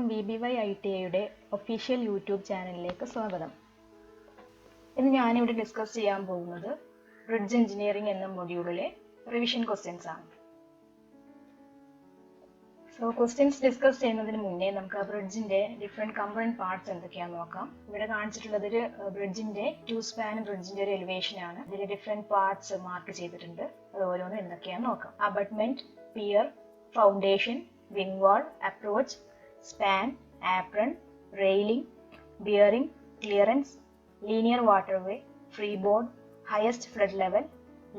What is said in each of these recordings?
VBY ITIയുടെ official YouTube ചാനലിലേക്ക് സ്വാഗതം. ഇന്ന് ഞാനിവിടെ ഡിസ്കസ് ചെയ്യാൻ പോകുന്നത് ബ്രിഡ്ജ് എഞ്ചിനീയറിംഗ് എന്ന മൊഡ്യൂളിലെ റിവിഷൻ ക്വസ്റ്റ്യൻസ് ആണ്. ക്വസ്റ്റ്യൻസ് ഡിസ്കസ് ചെയ്യുന്നതിന് മുന്നേ നമുക്ക് ആ ബ്രിഡ്ജിന്റെ ഡിഫറെന്റ് കമ്പോണന്റ് പാർട്സ് എന്തൊക്കെയാണെന്ന് നോക്കാം. ഇവിടെ കാണിച്ചിട്ടുള്ളത് ഒരു ബ്രിഡ്ജിന്റെ 2 സ്പാൻ ബ്രിഡ്ജിന്റെ ഒരു എലിവേഷൻ ആണ്. ഇതിൽ ഡിഫറെന്റ് പാർട്സ് മാർക്ക് ചെയ്തിട്ടുണ്ട്. അത് ഓരോന്നും എന്തൊക്കെയാണെന്ന് നോക്കാം. അബട്ട്മെന്റ്, പിയർ, ഫൗണ്ടേഷൻ, വിങ് വാൾ, approach, span, apron, railing, bearing, clearance, linear waterway, freeboard, highest flood level,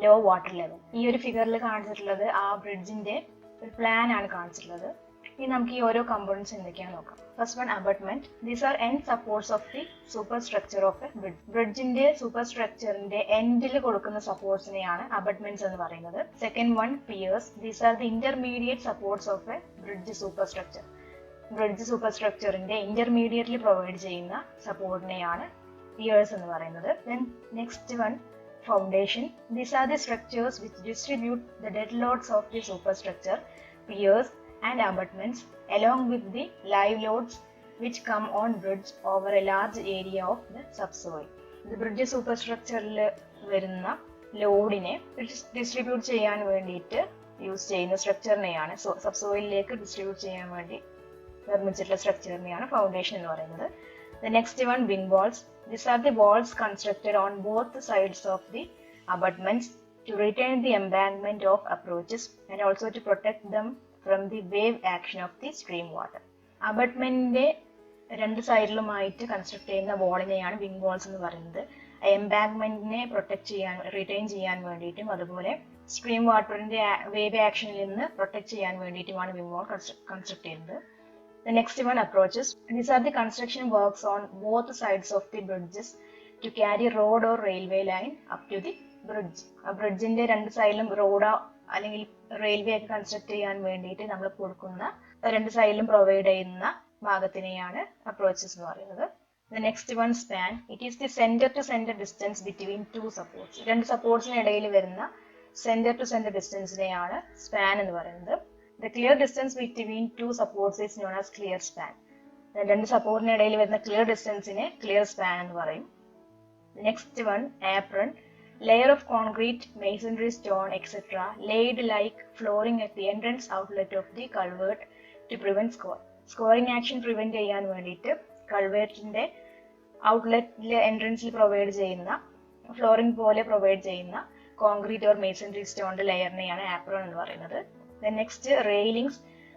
low water level. ഈ ഒരു ഫിഗറിൽ കാണിച്ചിട്ടുള്ളത് ആ ബ്രിഡ്ജിന്റെ ഒരു പ്ലാൻ ആണ് കാണിച്ചിട്ടുള്ളത്. ഇനി നമുക്ക് ഈ ഓരോ കമ്പോണൻസ് എന്തൊക്കെയാണെന്ന് നോക്കാം. First one, abutment. These are end supports of the superstructure of a bridge. ബ്രിഡ്ജിന്റെ സൂപ്പർ സ്ട്രക്ചറിന്റെ എൻഡിൽ കൊടുക്കുന്ന സപ്പോർട്ട്സിനെയാണ് അബട്ട്മെന്റ്സ് എന്ന് പറയുന്നത്. Second one, piers. These are the intermediate supports of a bridge superstructure. Bridge സൂപ്പർ സ്ട്രക്ചറിന്റെ ഇന്റർമീഡിയറ്റ്ലി പ്രൊവൈഡ് ചെയ്യുന്ന സപ്പോർട്ടിനെയാണ് പിയേഴ്സ് എന്ന് പറയുന്നത്. Then next one, foundation. These are the structures which distribute the dead loads of the superstructure, piers and അബട്ട്മെന്റ്സ് along with the live loads which come on bridge over a large area of the subsoil. ഇത് bridge super സ്ട്രക്ചറിൽ വരുന്ന ലോഡിനെ distribute ചെയ്യാൻ വേണ്ടിയിട്ട് use ചെയ്യുന്ന സ്ട്രക്ചറിനെയാണ് സബ്സോയിലിലേക്ക് distribute ചെയ്യാൻ വേണ്ടി നിർമ്മിച്ചിട്ടുള്ള സ്ട്രക്ചറിനെയാണ് foundation എന്ന് പറയുന്നത്. The next one, wing walls. These are the walls constructed on both sides of the abutments to retain the embankment of approaches and also to protect them from the wave action of the stream water. അബട്ട്മെന്റിന്റെ രണ്ട് സൈഡിലുമായിട്ട് construct ചെയ്യുന്ന വാളിനെയാണ് wing walls എന്ന് പറയുന്നത്. എംബാങ്ക്മെന്റിനെ protect ചെയ്യാൻ, retain ചെയ്യാൻ വേണ്ടിയിട്ടും അതുപോലെ stream വാട്ടറിന്റെ wave ആക്ഷനിൽ നിന്ന് protect ചെയ്യാൻ വേണ്ടിയിട്ടുമാണ് വിങ് വാൾ കൺസ്ട്രക്ട് ചെയ്യുന്നത്. The next one, approaches. These are the construction works on both sides of the bridges to carry road or railway line up to the bridge. ആ ബ്രിഡ്ജിന്റെ രണ്ട് സൈഡിലും റോഡോ അല്ലെങ്കിൽ റെയിൽവേ ഒക്കെ construct ചെയ്യാൻ വേണ്ടിയിട്ട് നമ്മൾ കൊടുക്കുന്ന രണ്ട് സൈഡിലും പ്രൊവൈഡ് ചെയ്യുന്ന ഭാഗത്തിനെയാണ് അപ്രോച്ചസ് എന്ന് പറയുന്നത്. The next one, span. It is the center to center distance between two supports. രണ്ട് സപ്പോർട്ട്സിന് ഇടയിൽ വരുന്ന സെന്റർ ടു സെന്റർ ഡിസ്റ്റൻസിനെയാണ് സ്പാൻ എന്ന് പറയുന്നത്. The clear distance between two supports is known as clear span. രണ്ട് സപ്പോർട്ടിന് ഇടയിൽ വരുന്ന ക്ലിയർ ഡിസ്റ്റൻസിനെ ക്ലിയർ സ്പാൻ എന്ന് പറയും. Next one, apron. Layer of concrete, masonry, stone, etc. laid like flooring at the entrance outlet of the culvert to prevent scoring action prevent ചെയ്യാൻ വേണ്ടിയിട്ട് കൾവേർട്ടിന്റെ ഔട്ട്ലെറ്റിലെ എൻട്രൻസിൽ provide ചെയ്യുന്ന flooring പോലെ പ്രൊവൈഡ് ചെയ്യുന്ന കോൺക്രീറ്റ് ഓർ മേസൺറി സ്റ്റോണിന്റെ ലെയറിനെയാണ് ആപ്രോൺ എന്ന് പറയുന്നത്. The next, railings.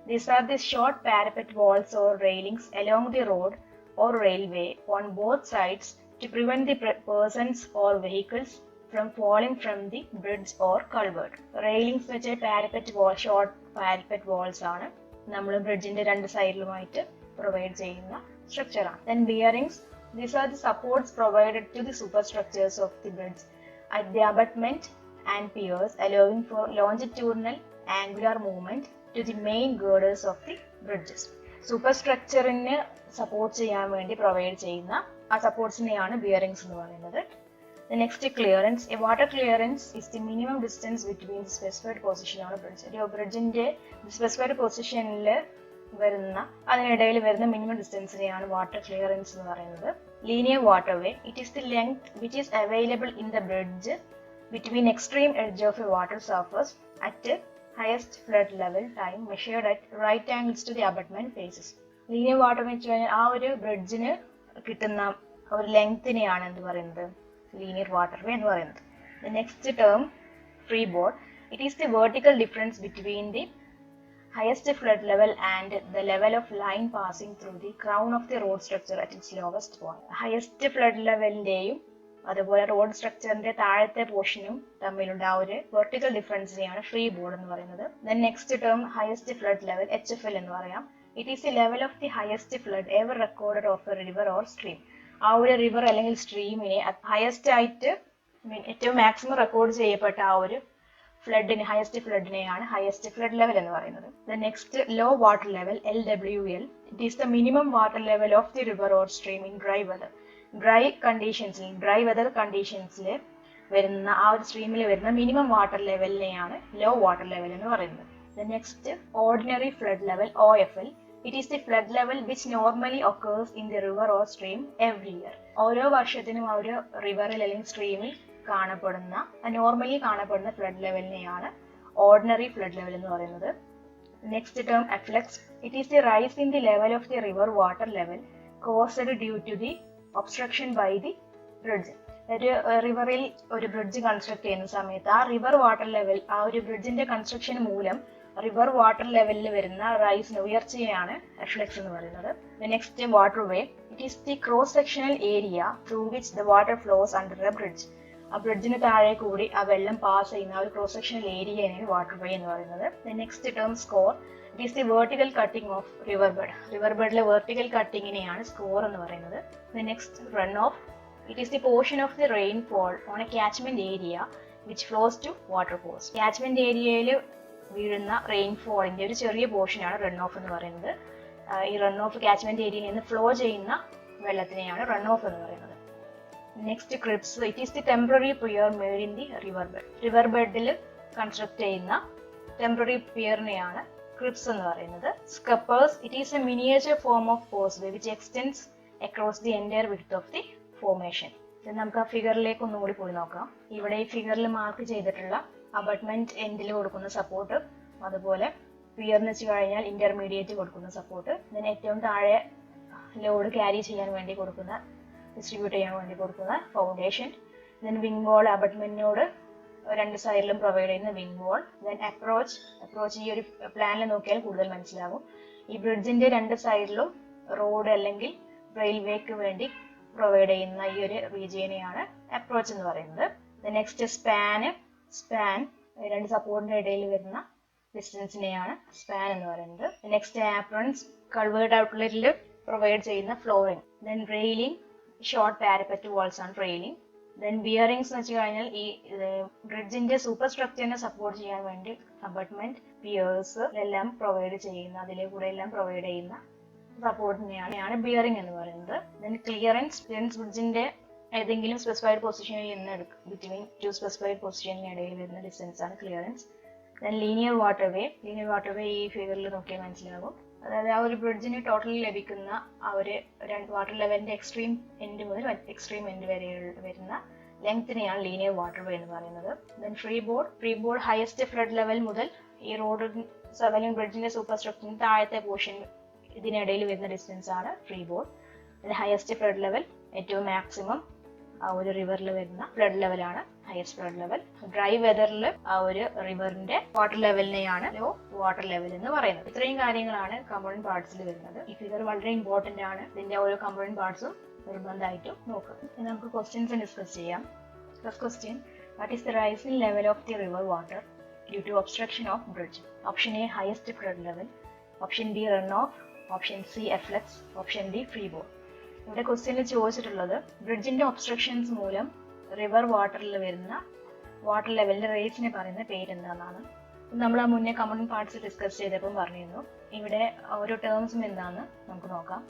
These are the short parapet walls or railings along the road or railway on both sides to prevent the persons or vehicles from falling from the bridge or culvert. Railings വെച്ച് parapet wall, short parapet walls ആണ് നമ്മൾ ബ്രിഡ്ജിന്റെ രണ്ട് സൈഡിലുമായിട്ട് provide ചെയ്യുന്ന structure ആണ്. Then bearings. These are the supports provided to the superstructures of the bridge at the abutment and piers, allowing for longitudinal angular movement to the main girders of the bridges. സൂപ്പർ സ്ട്രക്ചറിന് support ചെയ്യാൻ വേണ്ടി provide ചെയ്യുന്ന ആ സപ്പോർട്ട്സിനെയാണ് bearings എന്ന് പറയുന്നത്. The next, clearance. A water clearance is the minimum distance between the specified position on a bridge. ഒരു ബ്രിഡ്ജിന്റെ specified പൊസിഷനിൽ വരുന്ന അതിനിടയിൽ വരുന്ന മിനിമം ഡിസ്റ്റൻസിനെയാണ് വാട്ടർ ക്ലിയറൻസ് എന്ന് പറയുന്നത്. Linear waterway. It is the length which is available in the bridge between extreme edge of a water surface at highest flood level time measured at right angles to the abutment faces. Linear water എന്ന് വെച്ച് കഴിഞ്ഞാൽ ആ ഒരു ബ്രിഡ്ജിന് കിട്ടുന്ന ഒരു ലെങ്തിനെയാണ് എന്ത് പറയുന്നത്, linear waterway എന്ന് പറയുന്നത്. The next term, freeboard. It is the vertical difference between the highest flood level and the level of line passing through the crown of the road structure at its lowest point. Highest flood ലെവലിന്റെയും അതുപോലെ road സ്ട്രക്ചറിന്റെ താഴത്തെ പോർഷനും തമ്മിലുള്ള ആ ഒരു vertical ഡിഫറൻസിനെയാണ് free board എന്ന് പറയുന്നത്. Then next term, highest flood level, HFL എന്ന് പറയാം. It is the level of the highest flood ever recorded of A river or stream. ആ ഒരു റിവർ അല്ലെങ്കിൽ സ്ട്രീമിനെ ഹയസ്റ്റ് ആയിട്ട് ഏറ്റവും മാക്സിമം റെക്കോർഡ് ചെയ്യപ്പെട്ട ആ ഒരു ഫ്ലഡിന്, ഹയസ്റ്റ് ഫ്ലഡിനെയാണ് ഹയസ്റ്റ് ഫ്ലഡ് ലെവൽ എന്ന് പറയുന്നത്. The next, low water level, LWL. It is the minimum water level of the river or stream in dry weather. Dry weather കണ്ടീഷൻസിൽ വരുന്ന ആ ഒരു സ്ട്രീമിൽ വരുന്ന മിനിമം വാട്ടർ ലെവലിനെയാണ് ലോ വാട്ടർ ലെവൽ എന്ന് പറയുന്നത്. The next, ordinary flood level, OFL. It is the flood level which normally occurs in the river or stream every year. ഓരോ വർഷത്തിനും ആ ഒരു റിവറിൽ അല്ലെങ്കിൽ സ്ട്രീമിൽ കാണപ്പെടുന്ന നോർമലി കാണപ്പെടുന്ന ഫ്ലഡ് ലെവലിനെയാണ് ഓർഡിനറി ഫ്ലഡ് ലെവൽ എന്ന് പറയുന്നത്. Next term afflux. It is the rise in the level of the river water level caused due to the obstruction by the bridge. ഒരു റിവറിൽ ഒരു ബ്രിഡ്ജ് കൺസ്ട്രക്ട് ചെയ്യുന്ന സമയത്ത് ആ റിവർ വാട്ടർ ലെവൽ, ആ ഒരു ബ്രിഡ്ജിന്റെ കൺസ്ട്രക്ഷൻ മൂലം റിവർ വാട്ടർ ലെവലിൽ വരുന്ന റൈസിന് ഉയർച്ചയാണ് എഫ്ലക്സ് എന്ന് പറയുന്നത്. Next waterway. It is the cross sectional area through which the water flows under a bridge. ആ ബ്രിഡ്ജിന് താഴെ കൂടി ആ വെള്ളം പാസ് ചെയ്യുന്ന ആ ഒരു ക്രോസ് സെക്ഷണൽ ഏരിയയാണ് വാട്ടർ വേ എന്ന് പറയുന്നത്. Next term scour. It is the vertical cutting of river bed. River ബെഡിലെ വെർട്ടിക്കൽ കട്ടിങ്ങിനെയാണ് സ്കോർ എന്ന് പറയുന്നത്. Next run off. It is the portion of the rainfall on a catchment area which flows to watercourse. Catchment ഏരിയയിൽ വീഴുന്ന റെയിൻഫോളിന്റെ ഒരു ചെറിയ പോർഷനാണ് run off എന്ന് പറയുന്നത്. ഈ റൺ ഓഫ് കാച്ച്മെന്റ് ഏരിയയിൽ നിന്ന് ഫ്ലോ ചെയ്യുന്ന വെള്ളത്തിനെയാണ് റൺ ഓഫ് എന്ന് പറയുന്നത്. Next cribs. It is the temporary pier made in the river bed. River ബെഡിൽ കൺസ്ട്രക്ട് ചെയ്യുന്ന ടെമ്പററി പിയറിനെയാണ് ക്രിപ്സ് എന്ന് പറയുന്നത്. Scuppers. It is a miniature form of causeway which extends across the entire width of the formation. നമുക്ക് ആ ഫിഗറിലേക്ക് ഒന്നുകൂടി പോയി നോക്കാം. ഇവിടെ ഈ ഫിഗറിൽ മാർക്ക് ചെയ്തിട്ടുള്ള അബട്ട്മെന്റ് എൻഡിൽ കൊടുക്കുന്ന സപ്പോർട്ട്, അതുപോലെ പിയർന്ന് വെച്ച് കഴിഞ്ഞാൽ ഇന്റർമീഡിയറ്റ് കൊടുക്കുന്ന സപ്പോർട്ട്, ഇതിന് ഏറ്റവും താഴെ ലോഡ് ക്യാരി ചെയ്യാൻ വേണ്ടി കൊടുക്കുന്ന, ഡിസ്ട്രിബ്യൂട്ട് ചെയ്യാൻ വേണ്ടി കൊടുക്കുന്ന ഫൗണ്ടേഷൻ, ദെൻ വിങ് വാൾ അബട്ട്മെന്റിനോട് രണ്ട് സൈഡിലും പ്രൊവൈഡ് ചെയ്യുന്ന വിങ് വാൾ, ദെൻ അപ്രോച്ച് ഈ ഒരു പ്ലാനിൽ നോക്കിയാൽ കൂടുതൽ മനസ്സിലാവും. ഈ ബ്രിഡ്ജിന്റെ രണ്ട് സൈഡിലും റോഡ് അല്ലെങ്കിൽ റെയിൽവേക്ക് വേണ്ടി പ്രൊവൈഡ് ചെയ്യുന്ന ഈ ഒരു റീജിയനെയാണ് അപ്രോച്ച് എന്ന് പറയുന്നത്. നെക്സ്റ്റ് സ്പാൻ രണ്ട് സപ്പോർട്ടിന്റെ ഇടയിൽ വരുന്ന ഡിസ്റ്റൻസിനെയാണ് സ്പാൻ എന്ന് പറയുന്നത്. നെക്സ്റ്റ് ആപ്രൺസ്, കൾവേർഡ് ഔട്ട്ലെറ്റിൽ പ്രൊവൈഡ് ചെയ്യുന്ന flooring. Then railing, short parapet walls ആണ് റെയിലിംഗ്. ദെൻ ബിയറിംഗ്സ് എന്ന് വെച്ച് കഴിഞ്ഞാൽ ഈ ബ്രിഡ്ജിന്റെ സൂപ്പർ സ്ട്രക്ചറിനെ സപ്പോർട്ട് ചെയ്യാൻ വേണ്ടി അബട്ട്മെന്റ്, പിയേഴ്സ് എല്ലാം പ്രൊവൈഡ് ചെയ്യുന്ന, അതിലെ കൂടെ എല്ലാം പ്രൊവൈഡ് ചെയ്യുന്ന സപ്പോർട്ടിനെയാണ് ബിയറിംഗ് എന്ന് പറയുന്നത്. ദെൻ ക്ലിയറൻസ് ബ്രിഡ്ജിന്റെ ഏതെങ്കിലും സ്പെസിഫൈഡ് പൊസിഷനിൽ നിന്ന് ബിറ്റ്വീൻ ടു സ്പെസിഫൈഡ് പൊസിഷനിടയിൽ വരുന്ന ഡിസ്റ്റൻസ് ആണ് ക്ലിയറൻസ്. ദെൻ ലീനിയർ വാട്ടർവേ ഈ ഫിഗറിൽ നോക്കിയാൽ മനസ്സിലാകും. അതായത് ആ ഒരു ബ്രിഡ്ജിന് ടോട്ടലി ലഭിക്കുന്ന ആ ഒരു വാട്ടർ ലെവലിന്റെ എക്സ്ട്രീം എൻഡ് മുതൽ എക്സ്ട്രീം എൻഡ് വരെ വരുന്ന ലെങ്ത്തിനെയാണ് ലീനിയർ വാട്ടർവേ എന്ന് പറയുന്നത്. Then free board highest flood level മുതൽ ഈ റോഡ് അല്ലെങ്കിൽ ബ്രിഡ്ജിന്റെ സൂപ്പർ സ്ട്രക്ചറിന് താഴത്തെ പോർഷൻ ഇതിനിടയിൽ വരുന്ന ഡിസ്റ്റൻസ് ആണ് free board. Highest flood level, ഏറ്റവും മാക്സിമം ആ ഒരു റിവറിൽ വരുന്ന ഫ്ലഡ് ലെവലാണ് ഹയസ്റ്റ് ഫ്ലഡ് ലെവൽ. ഡ്രൈ വെതറിൽ ആ ഒരു റിവറിന്റെ വാട്ടർ ലെവലിനെയാണ് ലോ വാട്ടർ ലെവൽ എന്ന് പറയുന്നത്. ഇത്രയും കാര്യങ്ങളാണ് കമ്പോണന്റ് പാർട്സിൽ വരുന്നത്. ഈ ഫിഗർ വളരെ ഇമ്പോർട്ടന്റ് ആണ്. ഇതിന്റെ ഓരോ കമ്പോണന്റ് പാർട്സും നിർബന്ധമായിട്ടും നോക്കുക. ഇനി നമുക്ക് ക്വസ്റ്റ്യൻസ് ഡിസ്കസ് ചെയ്യാം. First question, what is the rising level of the river water due to obstruction of bridge? Option A highest flood level, option B runoff, option C afflux, option D freeboard. ഇവിടെ ക്വസ്റ്റ്യനിൽ ചോദിച്ചിട്ടുള്ളത് ബ്രിഡ്ജിന്റെ obstructions മൂലം river വാട്ടറിൽ വരുന്ന water ലെവലിന്റെ റേസിനെ പറയുന്ന പേരെന്താണെന്നാണ്. നമ്മൾ ആ മുന്നേ കമ്പോണന്റ് പാർട്സ് ഡിസ്കസ് ചെയ്തപ്പോൾ പറഞ്ഞിരുന്നു. ഇവിടെ ഓരോ ടേംസും എന്താണെന്ന് നമുക്ക് നോക്കാം.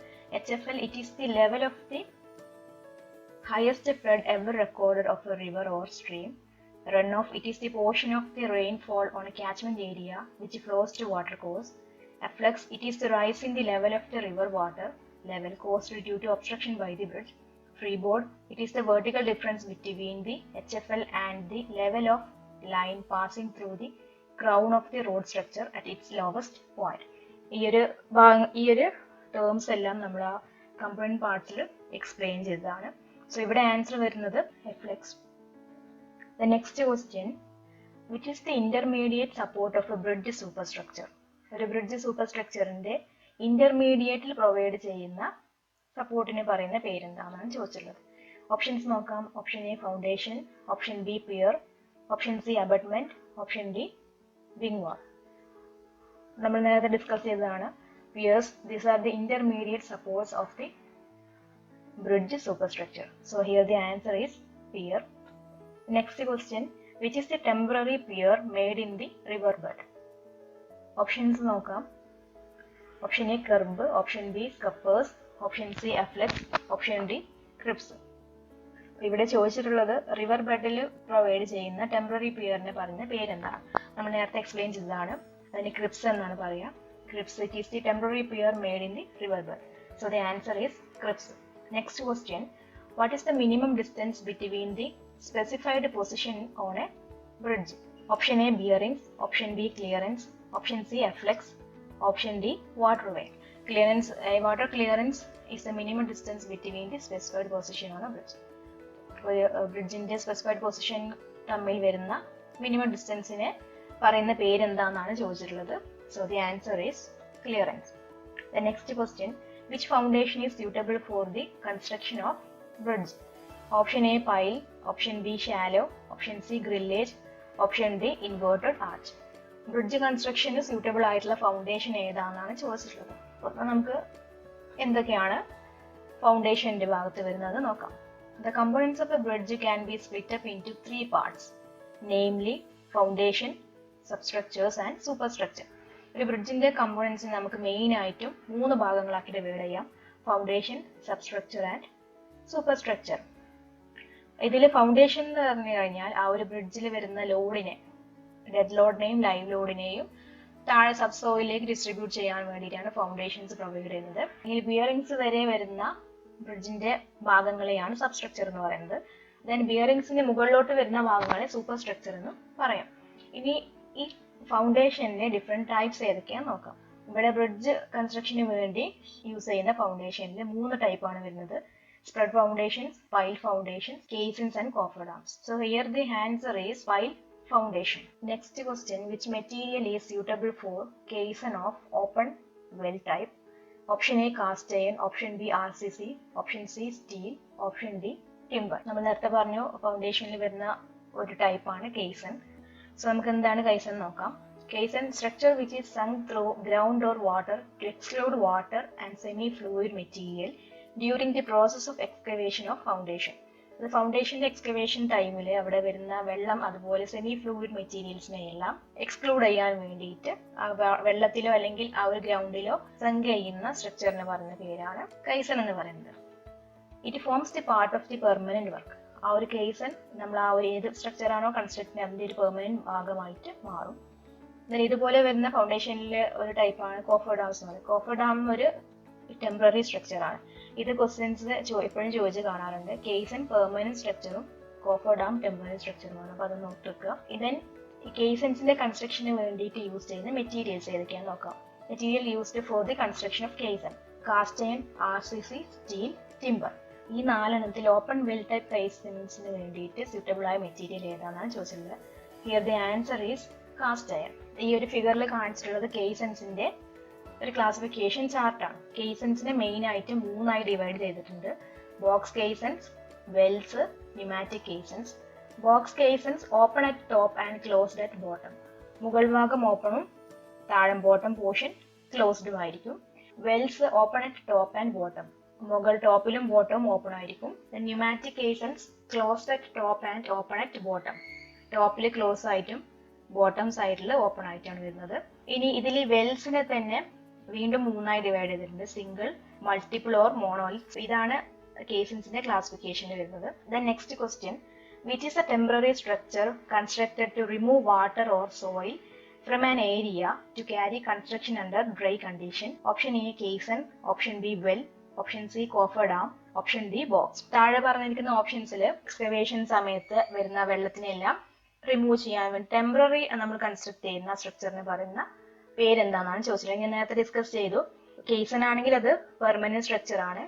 HFL, it is the level of the highest flood ever recorded of A river or stream. Run off, it is the portion of the rainfall on a catchment area which flows to watercourse. Afflux, it is the rise in the level of the river water level caused due to obstruction by the bridge. Freeboard, it is the vertical difference between the HFL and the level of line passing through the crown of the road structure at its lowest point. ഈ ഒരു terms എല്ലാം നമ്മൾ ആ component പാർട്സിൽ explain ചെയ്തതാണ്. So ഇവിടെ answer വരുന്നത് efflux. The next question, which is the intermediate support of a bridge superstructure? ഒരു bridge സൂപ്പർ സ്ട്രക്ചറിന്റെ ഇന്റർമീഡിയറ്റിൽ പ്രൊവൈഡ് ചെയ്യുന്ന സപ്പോർട്ടിനെ പറയുന്ന പേരെന്താണെന്നാണ് ചോദിച്ചിട്ടുള്ളത്. ഓപ്ഷൻസ് നോക്കാം. Option A foundation, option B pier, option C abutment, option D wing wall. നമ്മൾ നേരത്തെ ഡിസ്കസ് ചെയ്തതാണ് piers. These are the intermediate supports of the bridge superstructure. So here the answer is pier. Next question, which is the temporary pier made in the river bed? Options നോക്കാം. Option A curb, option B scuppers, option C afflux, option D cribs. ഇവിടെ ചോദിച്ചിട്ടുള്ളത് river ബെഡിൽ provide ചെയ്യുന്ന temporary പിയറിനെ പറയുന്ന പേരെന്താണ്? നമ്മൾ നേരത്തെ explain ചെയ്തതാണ്. അതിന് ക്രിപ്സ് എന്നാണ് പറയുക. Cribs. It is the temporary pier made in the riverbed. So the answer is cribs. Next question. What is the minimum distance between the specified position on a bridge? Option A, bearings. Option B, clearance. Option C, afflex. Option D, waterway. Clearance, water clearance is the minimum distance between the specified position on a bridge. ബ്രിഡ്ജിന്റെ specified position തമ്മിൽ വരുന്ന minimum ഡിസ്റ്റൻസിനെ പറയുന്ന പേരെന്താണെന്നാണ് ചോദിച്ചിട്ടുള്ളത്. So the answer is clearance. The next question. Which foundation is suitable for the construction of bridge? Option A, pile. Option B, shallow. Option C, grillage. Option D, inverted arch. Bridge കൺസ്ട്രക്ഷന് suitable ആയിട്ടുള്ള foundation ഏതാണെന്നാണ് ചോദിച്ചിട്ടുള്ളത്. അപ്പോൾ നമുക്ക് എന്തൊക്കെയാണ് ഫൗണ്ടേഷന്റെ ഭാഗത്ത് വരുന്നത് നോക്കാം. The components of a bridge can be split up into three parts, namely foundation, substructures and superstructure. ഒരു ബ്രിഡ്ജിന്റെ കമ്പോണൻസ് നമുക്ക് മെയിൻ ആയിട്ടും 3 ഭാഗങ്ങളാക്കി ഡിവൈഡ് ചെയ്യാം. Foundation, substructure and super structure. ഇതിൽ ഫൗണ്ടേഷൻ എന്ന് പറഞ്ഞു കഴിഞ്ഞാൽ ആ ഒരു ബ്രിഡ്ജിൽ വരുന്ന ലോഡിനെ, ഡെഡ് ലോഡിനെയും ലൈവ് ലോഡിനെയും താഴെ സബ് സോയിലേക്ക് ഡിസ്ട്രിബ്യൂട്ട് ചെയ്യാൻ വേണ്ടിയിട്ടാണ് ഫൗണ്ടേഷൻസ് പ്രൊവൈഡ് ചെയ്യുന്നത്. ഇതിൽ ബിയറിംഗ്സ് വരെ വരുന്ന ബ്രിഡ്ജിന്റെ ഭാഗങ്ങളെയാണ് സബ്സ്ട്രക്ചർ എന്ന് പറയുന്നത്. ദെൻ ബിയറിംഗ്സിന്റെ മുകളിലോട്ട് വരുന്ന ഭാഗങ്ങളെ സൂപ്പർ സ്ട്രക്ചർ എന്ന് പറയാം. ഇനി ഈ ഫൗണ്ടേഷന്റെ ഡിഫറെന്റ് ടൈപ്സ് ഏതൊക്കെയാന്ന് നോക്കാം. ഇവിടെ ബ്രിഡ്ജ് കൺസ്ട്രക്ഷന് വേണ്ടി യൂസ് ചെയ്യുന്ന ഫൗണ്ടേഷനിൽ 3 ടൈപ്പാണ് വരുന്നത്. Spread foundations, pile foundations, caissons and coffer dams. So here the answer is pile foundation. Next question. Which material is suitable for caisson of open well type? Option A, cast iron. Option B, RCC. Option C, steel. Option D, timber. നമ്മൾ നേരത്തെ പറഞ്ഞു ഫൗണ്ടേഷനിൽ വരുന്ന ഒരു ടൈപ്പാണ് kaizen. So നമുക്ക് എന്താണ് caisson നോക്കാം. Caisson, structure which is sunk through ground or water to exclude water and semi fluid material during the process of excavation of foundation. അത് ഫൗണ്ടേഷന്റെ എക്സ്കവേഷൻ ടൈമിൽ അവിടെ വരുന്ന വെള്ളം അതുപോലെ സെമി ഫ്ലൂയിഡ് മെറ്റീരിയൽസിനെ എല്ലാം എക്സ്ക്ലൂഡ് ചെയ്യാൻ വേണ്ടിയിട്ട് വെള്ളത്തിലോ അല്ലെങ്കിൽ ആ ഒരു ഗ്രൗണ്ടിലോ സങ്ക് ചെയ്യുന്ന സ്ട്രക്ചറിന് പറയുന്ന പേരാണ് കൈസൺ എന്ന് പറയുന്നത്. It forms the part of the permanent work. ആ ഒരു കേസൺ നമ്മൾ ആ ഒരു ഏത് സ്ട്രക്ചർ ആണോ കൺസ്ട്രക്ട് ചെയ്യുന്നത് അതിന്റെ ഒരു പെർമനന്റ് ഭാഗമായിട്ട് മാറും. ഇതുപോലെ വരുന്ന ഫൗണ്ടേഷനിലെ ഒരു ടൈപ്പാണ് കോഫർ ഡാംസ് എന്ന് പറയുന്നത്. കോഫർ ഡാം ഒരു ടെമ്പററി സ്ട്രക്ചർ ആണ്. ഇത് ക്വസ്റ്റ്യൻസ് എപ്പോഴും ചോദിച്ച് കാണാറുണ്ട്. കേസൺ പെർമനന്റ് സ്ട്രക്ചറും കോഫർ ഡാം ടെമ്പററി സ്ട്രക്ചറുമാണ്. അപ്പൊ അത് നോക്കി വെക്കുക. ഇതൻ ഈ കേസൻസിന്റെ കൺസ്ട്രക്ഷന് വേണ്ടിയിട്ട് യൂസ് ചെയ്യുന്ന മെറ്റീരിയൽസ് ഏതൊക്കെയാണെന്ന് നോക്കാം. Material used for the construction of caisson: cast iron, RCC, steel, timber. ഈ 4 എണ്ണത്തിൽ ഓപ്പൺ വെൽ ടൈപ്പ് കേസൻസിന് വേണ്ടിയിട്ട് സ്യൂട്ടബിൾ ആയ മെറ്റീരിയൽ ഏതാണെന്നാണ് ചോദിച്ചിട്ടുള്ളത്. Here the answer is cast iron. ഈ ഒരു ഫിഗറിൽ കാണിച്ചിട്ടുള്ളത് കേസൻസിന്റെ ഒരു ക്ലാസിഫിക്കേഷൻ ചാർട്ടാണ്. കേസൻസിനെ മെയിൻ ആയിട്ട് 3 ഡിവൈഡ് ചെയ്തിട്ടുണ്ട്. Box caissons, Wells, pneumatic caissons. Box caissons open at top and closed at bottom. മുകൾ ഭാഗം ഓപ്പണും താഴെ ബോട്ടം പോർഷൻ ക്ലോസ്ഡും ആയിരിക്കും. Wells open at top and bottom. മുകൾ ടോപ്പിലും ബോട്ടവും ഓപ്പൺ ആയിരിക്കും. Pneumatic caissons closed at top and open at bottom. ടോപ്പിൽ close ആയിട്ടും bottom സൈഡിൽ open ആയിട്ടാണ് വരുന്നത്. ഇനി ഇതിൽ വെൽസിനെ തന്നെ വീണ്ടും 3 ഡിവൈഡ് ചെയ്തിട്ടുണ്ട്. Single, multiple or monolithic. ഇതാണ് കേസൻസിന്റെ ക്ലാസിഫിക്കേഷനിൽ വരുന്നത്. Then next question. Which is a temporary structure constructed to remove water or soil from an area to carry construction under dry condition? Option A, caisson. Option B, well. Option C, coffer dam. Option D, box. താഴെ പറഞ്ഞിരിക്കുന്ന ഓപ്ഷൻസിൽ excavation സമയത്ത് വരുന്ന വെള്ളത്തിനെല്ലാം remove ചെയ്യാൻ വേണ്ടി temporary നമ്മൾ construct ചെയ്യുന്ന സ്ട്രക്ചറിന് പറയുന്ന പേരെന്താണെന്നാണ് ചോദിച്ചത്. ഞാൻ നേരത്തെ ഡിസ്കസ് ചെയ്തു. കേസൺ ആണെങ്കിൽ അത് പെർമനന്റ് സ്ട്രക്ചർ ആണ്.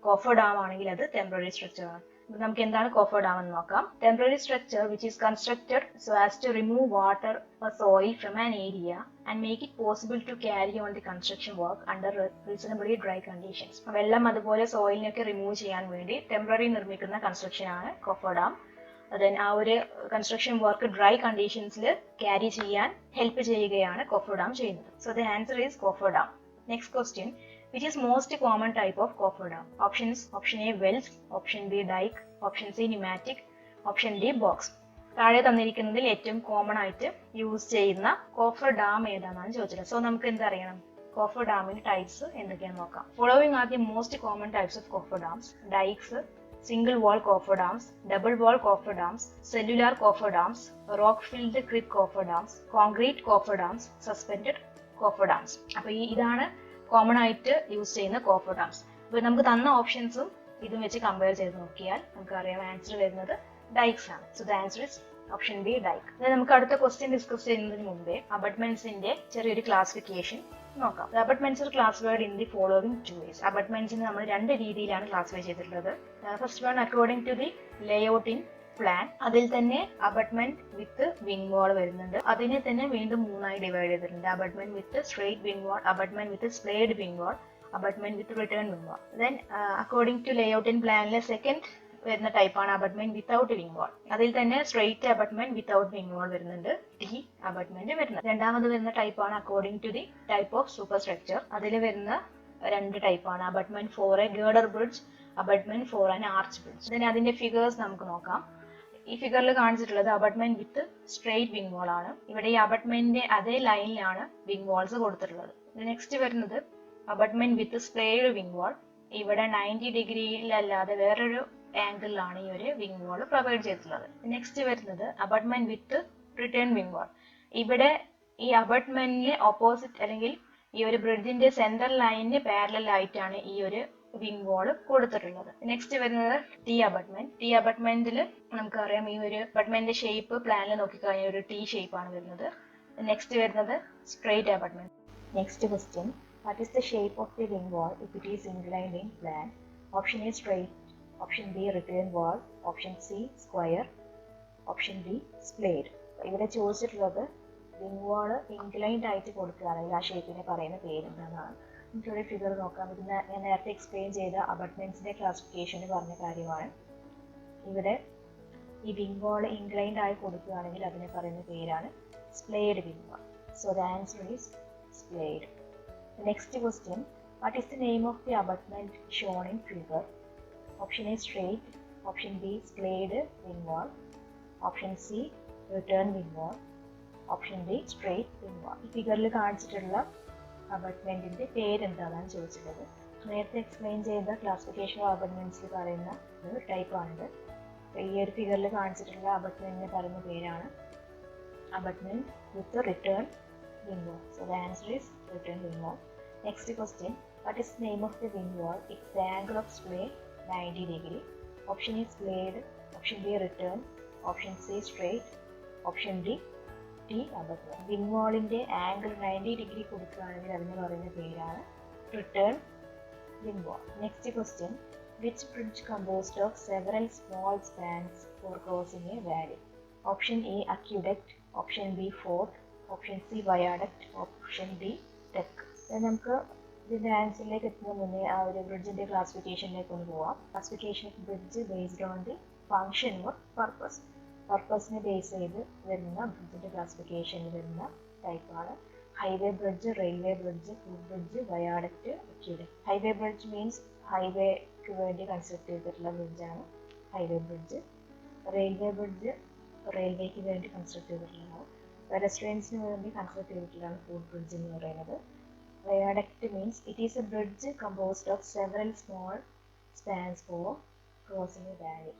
കോഫർ ഡാം ആണെങ്കിൽ അത് ടെമ്പററി സ്ട്രക്ചർ ആണ്. നമുക്ക് എന്താണ് കോഫർ ഡാം എന്ന് നോക്കാം. Temporary structure which is constructed so as to remove water or soil from an area and make it possible to carry on the construction work under reasonably dry conditions. വെള്ളം അതുപോലെ സോയിലിനൊക്കെ remove ചെയ്യാൻ വേണ്ടി temporary നിർമ്മിക്കുന്ന construction ആണ് coffer dam. Then ആ ഒരു construction work dry കണ്ടീഷൻസിൽ carry ചെയ്യാൻ help ചെയ്യുകയാണ് കോഫർ ഡാം ചെയ്യുന്നത്. So the answer is coffer dam. Next question. Which is most common type of coffer dam? Options: Option A, wells. Option B, dike. Option C, pneumatic. Option D, box. താഴെ തന്നിരിക്കുന്നതിൽ ഏറ്റവും common ആയിട്ട് use ചെയ്യുന്ന coffer dam ഏതാണെന്നാണ് ചോദിച്ചത്. So നമുക്ക് എന്തറിയണം? Coffer ഡാമിന്റെ types എന്തൊക്കെയാണെന്ന് നോക്കാം. Following are the most common types of coffer dams: dikes, single wall coffer dams, double wall coffer dams, cellular coffer dams, rock filled crib coffer dams, concrete coffer dams, suspended കോഫർഡാംസ്. അപ്പോൾ ഇതാണ് common ആയിട്ട് use ചെയ്യുന്ന കോഫർഡാംസ്. അപ്പോൾ നമുക്ക് തന്ന ഓപ്ഷൻസും ഇതും വെച്ച് compare ചെയ്ത് നോക്കിയാൽ നമുക്ക് അറിയാം ആൻസർ വരുന്നത് ഡൈക്സ് ആണ്. So the answer is option B Dijk. നമുക്ക് അടുത്ത ക്വസ്റ്റ്യൻ ഡിസ്കസ് ചെയ്യുന്നതിന് മുമ്പേ അബട്ട്മെന്റ്സിന്റെ ചെറിയൊരു ക്ലാസിഫിക്കേഷൻ നോക്കാം. Abutments classified in the following two ways. അബട്ട്മെന്റ്സിനെ നമ്മൾ രണ്ട് രീതിയിലാണ് ക്ലാസിഫൈ ചെയ്തിട്ടുള്ളത്. First one according to the layout in plan. അതിൽ തന്നെ അബട്ട്മെന്റ് വിത്ത് വിങ് വാൾ വരുന്നുണ്ട്. അതിനെ തന്നെ വീണ്ടും മൂന്നായി ഡിവൈഡ് ചെയ്തിട്ടുണ്ട്. Abutment with straight wing wall, abutment with splayed wing wall, abutment with return wing wall. Then according to layout in പ്ലാനിലെ second വരുന്ന ടൈപ്പാണ് അബട്ട്മെന്റ് വിത്തൗട്ട് വിങ് വാൾ. അതിൽ തന്നെ straight abutment without wing wall വരുന്നുണ്ട്, T abutment വരുന്നത്. രണ്ടാമത് വരുന്ന ടൈപ്പാണ് according to the type of superstructure. അതിൽ വരുന്ന രണ്ട് ടൈപ്പാണ് abutment for a girder bridge, abutment for an arch bridge. then അതിന്റെ ഫിഗേഴ്സ് നമുക്ക് നോക്കാം. ഈ ഫിഗറിൽ കാണിച്ചിട്ടുള്ളത് അബട്ട്മെന്റ് വിത്ത് സ്ട്രെയിറ്റ് വിങ് വാൾ ആണ്. ഇവിടെ ഈ അബട്ട്മെന്റിന്റെ അതേ ലൈനിലാണ് വിങ് വാൾസ് കൊടുത്തിട്ടുള്ളത്. നെക്സ്റ്റ് വരുന്നത് അബട്ട്മെന്റ് വിത്ത് സ്പ്ലേഡ് വിങ് വാൾ. ഇവിടെ 90 ഡിഗ്രിയിലല്ലാതെ വേറൊരു ആംഗിളിലാണ് ഈ ഒരു വിങ് വാൾ പ്രൊവൈഡ് ചെയ്തിട്ടുള്ളത്. നെക്സ്റ്റ് വരുന്നത് അബട്ട്മെന്റ് വിത്ത് റിട്ടേൺ വിങ് വാൾ. ഇവിടെ ഈ അബട്ട്മെന്റിന് ഓപ്പോസിറ്റ് അല്ലെങ്കിൽ ഈ ഒരു ബ്രിഡ്ജിന്റെ സെൻട്രൽ ലൈനിന് പാരലൽ ആയിട്ടാണ് ഈ ഒരു വിങ് വാൾ കൊടുത്തിട്ടുള്ളത്. നെക്സ്റ്റ് വരുന്നത് ടി അബട്ട്മെന്റ്. ടി അബട്ട്മെന്റിൽ നമുക്കറിയാം ഈ ഒരു അബട്ട്മെന്റിന്റെ ഷേപ്പ് പ്ലാനിൽ നോക്കിക്കഴിഞ്ഞാൽ ഒരു ടി ഷേപ്പ് ആണ് വരുന്നത്. നെക്സ്റ്റ് വരുന്നത് straight abutment. Next question, what is the shape of the wing wall if it is inclined in plan? Option A straight, option B return wall, option C square, option D splayed. ഇവിടെ ചോദിച്ചിട്ടുള്ളത് wing വാൾ inclined ആയിട്ട് കൊടുക്കുകയാണെങ്കിൽ ആ ഷേപ്പിനെ പറയുന്ന പേരെന്താണ്? നമുക്കൊരു figure നോക്കാം. ഇത് ഞാൻ നേരത്തെ എക്സ്പ്ലെയിൻ ചെയ്ത അബട്ട്മെന്റ്സിന്റെ ക്ലാസിഫിക്കേഷന് പറഞ്ഞ കാര്യമാണ്. ഇവിടെ ഈ വിങ് വാൾ ഇൻക്ലൈൻഡ് ആയി കൊടുക്കുകയാണെങ്കിൽ അതിനെ പറയുന്ന പേരാണ് splayed wing wall. So the answer is splayed. Next question, what is the name of the abutment shown in figure? Option A straight, option B splayed wing wall, option C return wing wall, option D straight wing wall. ഈ ഫിഗറിൽ കാണിച്ചിട്ടുള്ള അബട്ട്മെന്റിന്റെ പേരെന്താണെന്ന് ചോദിച്ചിട്ടുള്ളത്. നേരത്തെ explain ചെയ്ത classification of അബട്ട്മെന്റ്സിൽ പറയുന്ന ഒരു ടൈപ്പാണിത്. ഈ ഒരു ഫിഗറിൽ കാണിച്ചിട്ടുള്ള അബട്ട്മെന്റിനെ പറയുന്ന പേരാണ് abutment with return wing wall. So the answer is return wing wall. Next question, what is the name of the wing wall if the angle of splay 90 degree? Option A splayed, option B return, option C straight, option D T abutment. Wing വാളിന്റെ angle 90 degree കൊടുക്കുകയാണെങ്കിൽ അതിന് പറയുന്ന പേരാണ് return wing wall. Next question, which bridge composed of several small spans for crossing a Valley? Option A aqueduct, option B fort, option C viaduct, option D tech. നമുക്ക് ഇതിന്റെ ആൻസറിലേക്ക് എത്തുന്ന മുന്നേ ആ ഒരു ബ്രിഡ്ജിന്റെ ക്ലാസിഫിക്കേഷനിലേക്ക് ഒന്ന് പോവാം. Classification of bridge based on the function or purpose. പർപ്പസിനെ ബേസ് ചെയ്ത് വരുന്ന ബ്രിഡ്ജിന്റെ ക്ലാസിഫിക്കേഷനിൽ വരുന്ന ടൈപ്പാണ് highway bridge, railway bridge, foot bridge, viaduct, aqueduct. Highway bridge means ഹൈവേക്ക് വേണ്ടി കൺസ്ട്രക്ട് ചെയ്തിട്ടുള്ള ബ്രിഡ്ജാണ് ഹൈവേ ബ്രിഡ്ജ്. റെയിൽവേ ബ്രിഡ്ജ് റെയിൽവേക്ക് വേണ്ടി കൺസ്ട്രക്ട് ചെയ്തിട്ടുള്ളതാണ്. പെഡസ്ട്രിയൻസിന് വേണ്ടി കൺസ്ട്രക്ട് ചെയ്തിട്ടുള്ളതാണ് ഫുട് ബ്രിഡ്ജ് എന്ന് പറയുന്നത്. Viaduct means it is a bridge composed of several small spans for crossing a valley.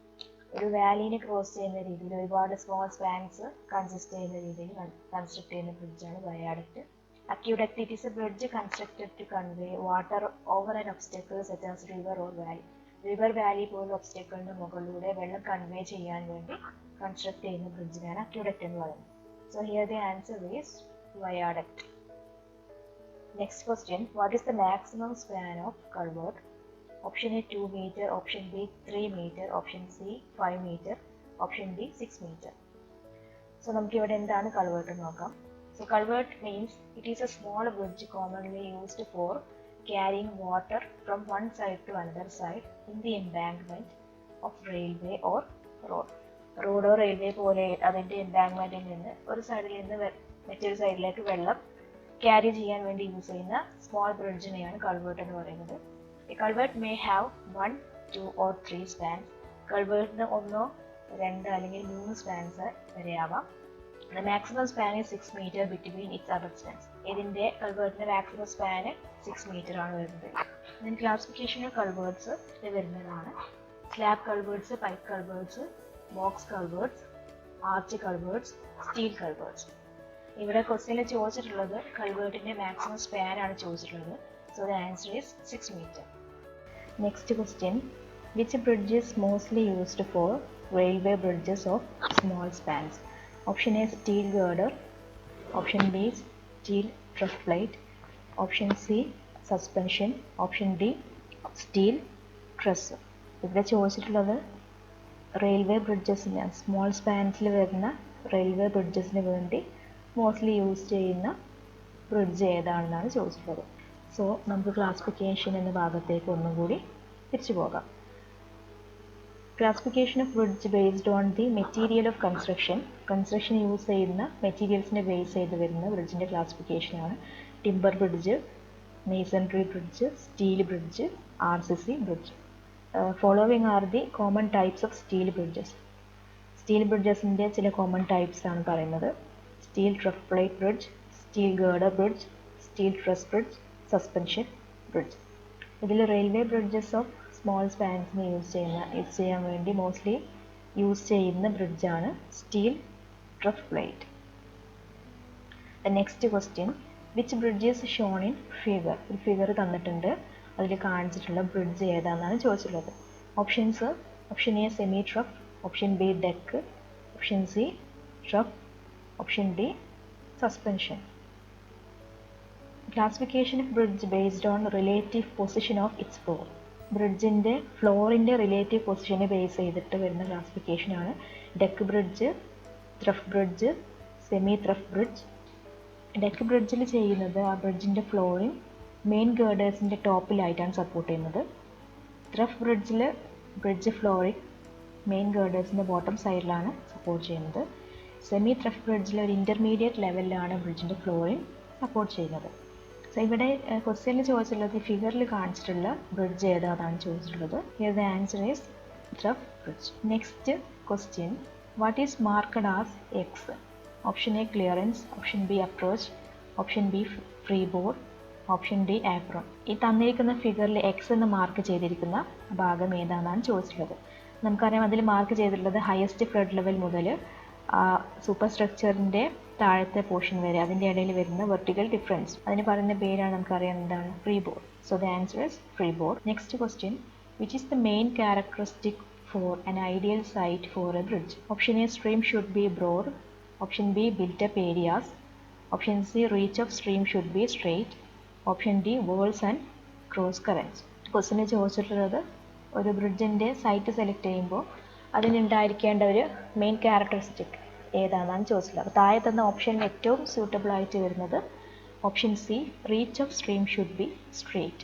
ഒരു വാലിനെ ക്രോസ് ചെയ്യുന്ന രീതിയിൽ ഒരുപാട് സ്മോൾ സ്പാൻസ് കൺസിസ്റ്റ് ചെയ്യുന്ന രീതിയിൽ കൺസ്ട്രക്ട് ചെയ്യുന്ന ബ്രിഡ്ജാണ് viaduct. Aqueduct, it is a bridge constructed to convey water over an obstacle such as river or valley. River, valley പോലുള്ള ഒബ്സ്റ്റക്കിളിന്റെ മുകളിലൂടെ വെള്ളം കൺവേ ചെയ്യാൻ വേണ്ടി കൺസ്ട്രക്ട് ചെയ്യുന്ന ബ്രിഡ്ജിനാണ് അക്യൂഡക്റ്റ് എന്ന് പറയുന്നത്. So here the answer is viaduct. Next question, what is the maximum span of culvert? Option A 2 meter, option B 3 meter, option C 5 meter, option D 6 meter. So നമുക്ക് ഇവിടെ എന്താണ് culvert നോക്കാം. So culvert means it is a small bridge commonly used for carrying water from one side to another side in the embankment of railway or road. റോഡോ railway പോലെ അതിന്റെ എംബാങ്ക്മെന്റിൽ നിന്ന് ഒരു സൈഡിൽ നിന്ന് മറ്റൊരു സൈഡിലേക്ക് വെള്ളം ക്യാരി ചെയ്യാൻ വേണ്ടി യൂസ് ചെയ്യുന്ന സ്മോൾ ബ്രിഡ്ജിനെയാണ് കൾവേർട്ട് എന്ന് പറയുന്നത്. A culvert may have 1, 2 or 3 spans. കൾവേർട്ടിന് 1, 2 അല്ലെങ്കിൽ 3 spans വരെയാവാം. The maximum span is 6 meter between its abutments. ഇതിന്റെ കൾവേർട്ടിന്റെ മാക്സിമം സ്പാൻ 6 meter ആണ് വരുന്നത്. ഇതിന് ക്ലാസിഫിക്കേഷൻ ഓഫ് കൾവേർട്സ് വരുന്നതാണ് slab culverts, pipe culverts, box culverts, arch culverts, steel culverts. ഇവിടെ ക്വസ്റ്റ്യനിൽ ചോദിച്ചിട്ടുള്ളത് കൾവേർട്ടിന്റെ മാക്സിമം സ്പാൻ ആണ് ചോദിച്ചിട്ടുള്ളത്. So the answer is 6 metre. Next question, which bridge is mostly used for railway bridges of small spans? Option A steel girder, option B steel truss plate, option C suspension, option D steel truss. ഇവിടെ ചോദിച്ചിട്ടുള്ളത് railway ബ്രിഡ്ജസിന്, small സ്പാൻസിൽ വരുന്ന railway ബ്രിഡ്ജസിന് വേണ്ടി mostly use ചെയ്യുന്ന bridge ഏതാണെന്നാണ് ചോദിച്ചിട്ടുള്ളത്. So നമുക്ക് classification എന്ന ഭാഗത്തേക്ക് ഒന്നും കൂടി തിരിച്ചു പോകാം. Classification of bridge based on the material of construction use ചെയ്യുന്ന മെറ്റീരിയൽസിനെ ബേസ് ചെയ്ത് വരുന്ന ബ്രിഡ്ജിൻ്റെ ക്ലാസിഫിക്കേഷനാണ് timber bridge, masonry bridge, steel bridge, RCC bridge. Following are the common types of steel bridges. Steel ബ്രിഡ്ജസിൻ്റെ ചില കോമൺ ടൈപ്സ് ആണ് പറയുന്നത്. Steel trough plate bridge, steel girder bridge, steel truss bridge, suspension bridge. ഇതിൽ railway bridges of small സ്പാൻസിന് use ചെയ്യാൻ വേണ്ടി mostly use ചെയ്യുന്ന ബ്രിഡ്ജാണ് steel trough plate. Next question, which bridge is shown in figure? ഒരു figure തന്നിട്ടുണ്ട്, അതിൽ കാണിച്ചിട്ടുള്ള ബ്രിഡ്ജ് ഏതാണെന്നാണ് ചോദിച്ചിട്ടുള്ളത്. Options: option A semi trough, option B deck, option C trough, option D suspension. Classification of bridge based on relative position of its floor. ബ്രിഡ്ജിൻ്റെ ഫ്ലോറിൻ്റെ relative പൊസിഷനെ base ചെയ്തിട്ട് വരുന്ന ക്ലാസിഫിക്കേഷനാണ് deck bridge, trough bridge, semi trough bridge. Deck ബ്രിഡ്ജിൽ ചെയ്യുന്നത് ആ ബ്രിഡ്ജിൻ്റെ ഫ്ലോറിങ് മെയിൻ ഗേർഡേഴ്സിൻ്റെ ടോപ്പിലായിട്ടാണ് സപ്പോർട്ട് ചെയ്യുന്നത്. ത്രഫ് ബ്രിഡ്ജിൽ ബ്രിഡ്ജ് ഫ്ലോറിങ് മെയിൻ ഗേർഡേഴ്സിൻ്റെ ബോട്ടം സൈഡിലാണ് സപ്പോർട്ട് ചെയ്യുന്നത്. സെമി ത്രഫ് ബ്രിഡ്ജിൽ ഒരു ഇൻ്റർമീഡിയറ്റ് ലെവലിലാണ് ബ്രിഡ്ജിൻ്റെ ഫ്ലോറിങ് സപ്പോർട്ട് ചെയ്യുന്നത്. സോ ഇവിടെ ക്വസ്റ്റ്യനിൽ ചോദിച്ചിട്ടുള്ളത് ഫിഗറിൽ കാണിച്ചിട്ടുള്ള ബ്രിഡ്ജ് ഏതാണെന്നാണ് ചോദിച്ചിട്ടുള്ളത്. Here the answer is trough bridge. Next question, what is marked as X? Option A clearance, option B approach, option B freeboard, option D apron. ഈ തന്നിരിക്കുന്ന ഫിഗറിൽ എക്സ് എന്ന് മാർക്ക് ചെയ്തിരിക്കുന്ന ഭാഗം ഏതാണെന്നാണ് ചോദിച്ചിട്ടുള്ളത്. നമുക്കറിയാം അതിൽ മാർക്ക് ചെയ്തിട്ടുള്ളത് ഹയസ്റ്റ് ഫ്ലഡ് ലെവൽ മുതൽ സൂപ്പർ സ്ട്രക്ചറിൻ്റെ താഴത്തെ പോർഷൻ വരെ അതിൻ്റെ ഇടയിൽ വരുന്ന വെർട്ടിക്കൽ ഡിഫറൻസ്, അതിന് പറയുന്ന പേരാണ് നമുക്കറിയാം എന്താണ്, freeboard. So the answer is freeboard. Next question, which is the main characteristic for an ideal site for a bridge? Option A stream should be broad, option B built up areas, option C reach of stream should be straight, option D whirls and cross currents. ക്വസ്റ്റിന് ചോദിച്ചിട്ടുള്ളത് ഒരു ബ്രിഡ്ജിൻ്റെ site select ചെയ്യുമ്പോൾ അതിനുണ്ടായിരിക്കേണ്ട ഒരു main characteristic ഏതാണെന്നാണ് ചോദിച്ചിട്ടുള്ളത്. അപ്പോൾ താഴെ തന്ന ഓപ്ഷനിൽ ഏറ്റവും സ്യൂട്ടബിൾ ആയിട്ട് വരുന്നത് option C reach of stream should be straight.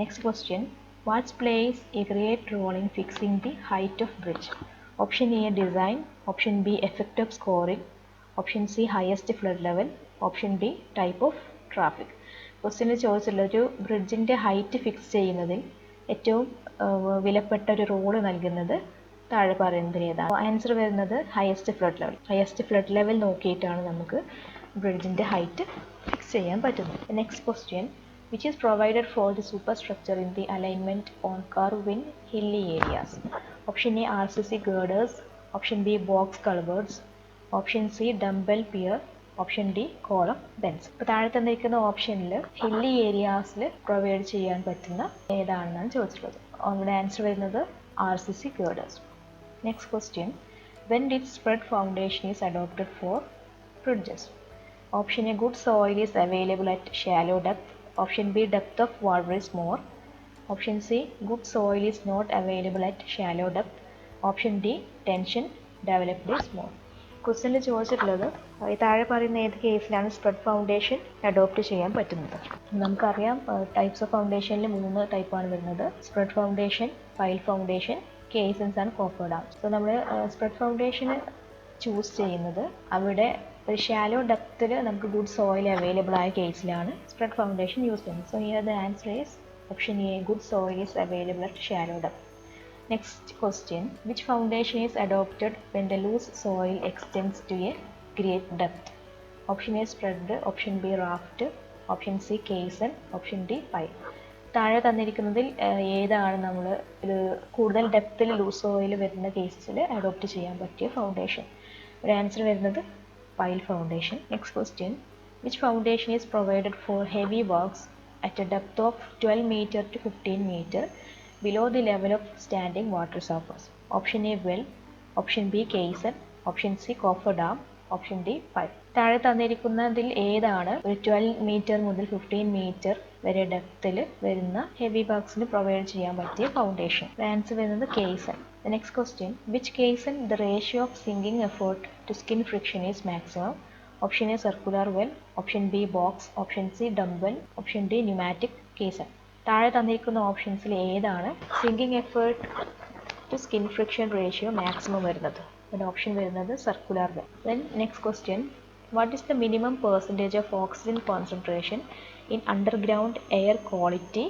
Next question, what's plays a great role in fixing the height of bridge? Option A design, option B effect of scouring, option C highest flood level, option D type of traffic. ക്വസ്റ്റ്യനിൽ ചോദിച്ചിട്ടുള്ള ഒരു ബ്രിഡ്ജിൻ്റെ height fix ചെയ്യുന്നതിൽ ഏറ്റവും വിലപ്പെട്ട ഒരു role നൽകുന്നത് താഴെ പറയുന്നതിൽ ഏതാണ്? ആൻസർ വരുന്നത് highest flood level. Highest flood level നോക്കിയിട്ടാണ് നമുക്ക് ബ്രിഡ്ജിൻ്റെ ഹൈറ്റ് ഫിക്സ് ചെയ്യാൻ പറ്റുന്നത്. Next question, which is provided for the superstructure in the alignment on curve in hilly areas? Option A RCC girders, option B box culverts, option C dumbbell pier, option D column Benz. ഇപ്പോൾ താഴെ തന്നിരിക്കുന്ന ഓപ്ഷനിൽ hilly ഏരിയാസിൽ provide ചെയ്യാൻ പറ്റുന്ന ഏതാണെന്നാണ് ചോദിച്ചിട്ടുള്ളത്. അവിടെ answer വരുന്നത് RCC girders. Next question, when did spread foundation is adopted for bridges? Option A good soil is available at shallow depth, option B depth of water is more, option C good soil is not available at shallow depth, option D tension developed is more. ക്വസ്റ്റ്യനിൽ ചോദിച്ചിട്ടുള്ളത് താഴെ പറയുന്ന ഏത് കേസിലാണ് spread foundation adopt ചെയ്യാൻ പറ്റുന്നത്? നമുക്കറിയാം types of ഫൗണ്ടേഷനിൽ 3 ടൈപ്പാണ് വരുന്നത്: spread foundation, pile foundation, caissons and coffer dam. So നമ്മൾ സ്പ്രെഡ് ഫൗണ്ടേഷൻ ചൂസ് ചെയ്യുന്നത് അവിടെ ഒരു ഷാലോ ഡെപ്തിൽ നമുക്ക് ഗുഡ് സോയിൽ അവൈലബിൾ ആയ കേസിലാണ് സ്പ്രെഡ് ഫൗണ്ടേഷൻ യൂസ് ചെയ്യുന്നത്. So here the answer is option A good soil is available at shallow depth. Next question, which foundation is adopted when the loose soil extends to a great depth? Option A spread, option B raft, option C caisson, option D pile. താഴെ തന്നിരിക്കുന്നതിൽ ഏതാണ് നമ്മൾ കൂടുതൽ ഡെപ്തിൽ loose soil വരുന്ന കേസസിൽ adopt ചെയ്യാൻ പറ്റിയ foundation? ഒരു answer വരുന്നത് pile foundation. Next question, which foundation is provided for heavy works at a depth of 12 meter to 15 meter below the level of standing water surface? Option A well, option B caisson, option C coffer dam, option D pipe. താഴെ തന്നിരിക്കുന്നതിൽ ഏതാണ് ഒരു 12 metre മുതൽ 15 metre വരെ ഡെപ്തിൽ വരുന്ന heavy വർക്സിന് provide ചെയ്യാൻ പറ്റിയ foundation? Answer വരുന്നത് kaizen. The next question, which caisson the ratio of sinking effort to skin friction is maximum? Option A circular well, option B box, option C dumb well, option D pneumatic caisson. താഴെ തന്നിരിക്കുന്ന ഓപ്ഷൻസിൽ ഏതാണ് sinking effort to skin friction ratio maximum വരുന്നത്? അതിൻ്റെ ഓപ്ഷൻ വരുന്നത് circular well. Then next question, what is the minimum percentage of oxygen concentration in underground air quality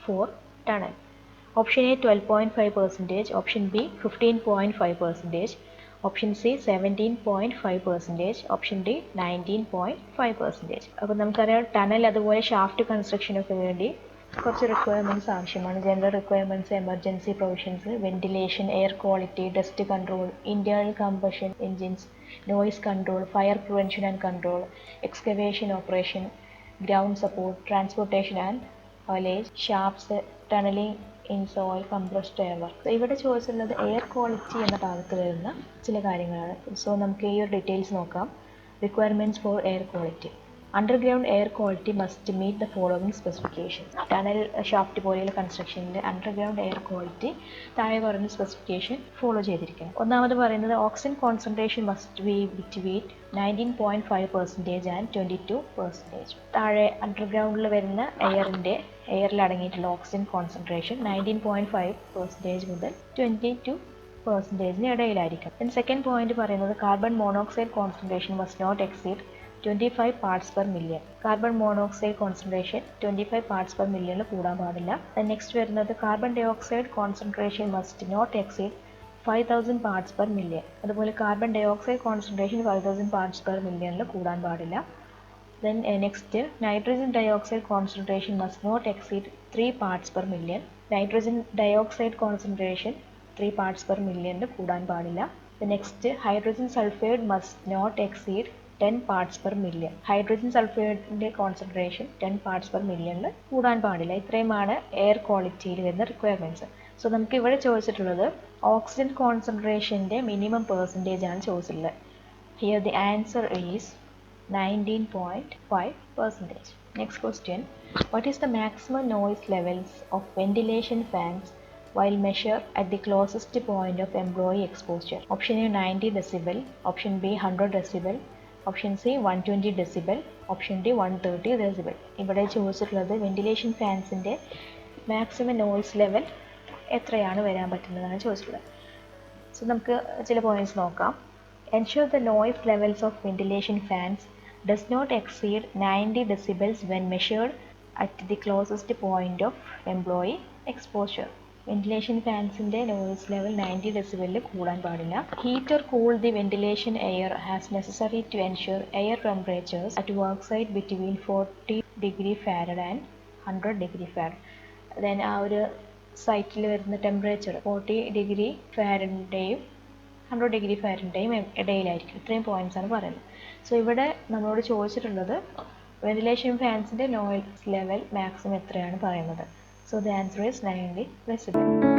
for tunnel? Option A 12.5%, option B 15.5%, option C 17.5%, option D 19.5%. അപ്പോൾ നമുക്കറിയാം tunnel അതുപോലെ shaft കൺസ്ട്രക്ഷനൊക്കെ വേണ്ടി കുറച്ച് requirements ആവശ്യമാണ്. General requirements, emergency provisions, ventilation, air quality, dust control, internal combustion engines, noise control, fire prevention and control, excavation operation, ground support, transportation and haulage, shafts, tunnelling in soil, compressed air work. ഇവിടെ ചോദിച്ചിട്ടുള്ളത് air quality എന്ന ഭാഗത്ത് വരുന്ന ചില കാര്യങ്ങളാണ്. So നമുക്ക് ഈ ഒരു ഡീറ്റെയിൽസ് നോക്കാം. Requirements four air quality. Underground air quality must meet the following specifications. Tunnel shaft പോലെയുള്ള കൺസ്ട്രക്ഷനിൽ അണ്ടർഗ്രൗണ്ട് എയർ ക്വാളിറ്റി താഴെ പറയുന്ന സ്പെസിഫിക്കേഷൻ ഫോളോ ചെയ്തിരിക്കണം. ഒന്നാമത് പറയുന്നത് oxygen concentration must be between 19.5% and 22%. താഴെ അണ്ടർഗ്രൗണ്ടിൽ വരുന്ന എയറിൽ അടങ്ങിയിട്ടുള്ള ഓക്സിജൻ കോൺസെൻട്രേഷൻ 19.5% മുതൽ 22% ഇടയിലായിരിക്കും. സെക്കൻഡ് പോയിന്റ് പറയുന്നത് carbon monoxide concentration must not exceed 25 parts per million. Carbon monoxide concentration 25 parts per million കൂടാൻ പാടില്ല. നെക്സ്റ്റ് വരുന്നത് carbon dioxide concentration must not exceed 5000 parts per million. അതുപോലെ carbon dioxide concentration 5000 parts per million കൂടാൻ പാടില്ല. Then next nitrogen dioxide concentration must not exceed 3 parts per million. Nitrogen dioxide concentration 3 parts per million കൂടാൻ പാടില്ല. Next hydrogen sulphide must not exceed 10 parts per million. Hydrogen സൾഫൈഡിൻ്റെ concentration 10 parts per million കൂടാൻ പാടില്ല. ഇത്രയുമാണ് air ക്വാളിറ്റിയിൽ വരുന്ന requirements. So നമുക്ക് ഇവിടെ ചോദിച്ചിട്ടുള്ളത് ഓക്സിജൻ കോൺസെൻട്രേഷൻ്റെ മിനിമം പെർസെൻറ്റേജ് ആണ് ചോദിച്ചിട്ടുള്ളത്. Here the answer is 19.5%. Next question, what is the maximum noise levels of ventilation fans while measure at the closest point of employee exposure? Option A 90 decibel, option B 100 decibel, option C 120 decibel, option D 130 decibel. ഇവിടെ ചോദിച്ചിട്ടുള്ളത് ventilation ഫാൻസിൻ്റെ maximum noise level എത്രയാണ് വരാൻ പറ്റുന്നതാണ് ചോദിച്ചിട്ടുള്ളത്. So നമുക്ക് ചില points നോക്കാം. Ensure the noise levels of ventilation fans does not exceed 90 decibels when measured at the closest point of employee exposure. Ventilation ഫാൻസിൻ്റെ നോയ്സ് ലെവൽ 90 decibel കൂടാൻ പാടില്ല. Heat or cool the ventilation air has necessary to ensure air temperatures at work site between 40 degree Farad and 100 degree Farad. Then ആ ഒരു സൈറ്റിൽ വരുന്ന temperature 40 degree Faradൻ്റെയും 100 degree Faradൻ്റെയും ഇടയിലായിരിക്കും. ഇത്രയും പോയിന്റ്സ് ആണ് പറയുന്നത്. സോ ഇവിടെ നമ്മളോട് ചോദിച്ചിട്ടുള്ളത് വെന്റിലേഷൻ ഫാൻസിൻ്റെ നോയ്സ് ലെവൽ മാക്സിമം എത്രയാണ് പറയുന്നത്. So the answer is 90 decibel.